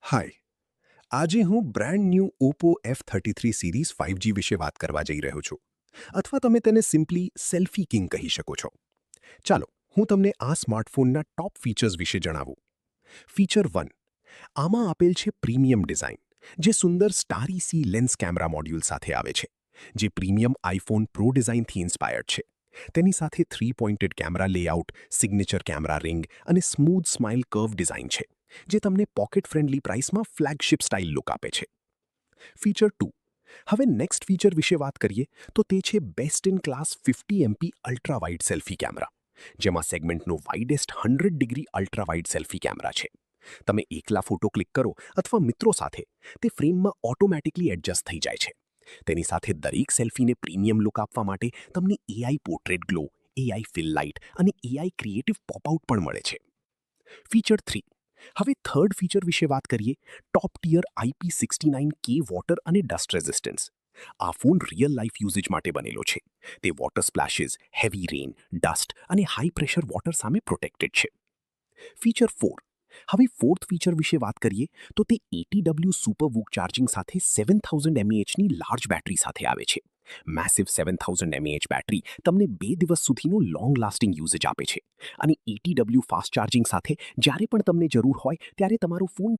હાય. આજે હું brand new Oppo F33 series 5G વિશે વાત કરવા જઈ રહ્યો છું. અથવા તમે તેને સિમ્પલી સેલ્ફી કિંગ કહી શકો છો. ચાલો, હું તમને આ સ્માર્ટફોનના ટોપ ફીચર્સ વિશે જણાવું. ફીચર 1. આમાં આપેલ છે પ્રીમિયમ ડિઝાઇન, જે સુંદર starry sea lens camera module સાથે આવે છે, જે પ્રીમિયમ આઈફોન પ્રો ડિઝાઇનથી ઇન્સ્પાયર્ડ છે. તેની સાથે 3 pointed camera layout, signature camera ring અને સ્મૂથ સ્માઇલ કર્વ ડિઝાઇન છે, જે તમને પોકેટ ફ્રેન્ડલી પ્રાઇસમાં ફ્લેગશિપ સ્ટાઇલ લુક આપે છે. ફીચર 2. હવે નેક્સ્ટ ફીચર વિશે વાત કરીએ તો તે છે best in class 50 MP ultra wide selfie camera, જેમાં સેગમેન્ટનો વાઇડેસ્ટ 100 degree ultra wide selfie camera છે. તમે એકલા ફોટો ક્લિક કરો અથવા મિત્રો સાથે, તે ફ્રેમમાં ઓટોમેટિકલી એડજસ્ટ થઈ જાય છે. તેની સાથે દરેક સેલ્ફીને પ્રીમિયમ લુક આપવા માટે તમને AI portrait glow, AI fill light અને એઆઈ ક્રિએટિવ પોપઆઉટ પણ મળે છે. ફીચર 3. હવે થર્ડ ફીચર વિશે વાત કરીએ. ટોપ ટિયર IP69K વોટર અને ડસ્ટ રેઝિસ્ટન્સ. આ ફોન રિયલ લાઈફ યુઝેજ માટે બનેલો છે. તે વોટર સ્પ્લેશિસ, હેવી રેન, ડસ્ટ અને હાઈ પ્રેશર વોટર સામે પ્રોટેક્ટેડ છે. ફીચર 4. હવે ફોર્થ ફીચર વિશે વાત કરીએ તો તે 80W સુપર વૂક ચાર્જિંગ સાથે 7000 mAhની લાર્જ બેટરી સાથે આવે છે. મેસિવ 7000 mAh બેટરી તમને 2 દિવસ સુધીનો લોંગ લાસ્ટિંગ યુઝેજ આપે છે. અને 80W ફાસ્ટ ચાર્જિંગ સાથે જ્યારે પણ તમને જરૂર હોય ત્યારે તમારો ફોન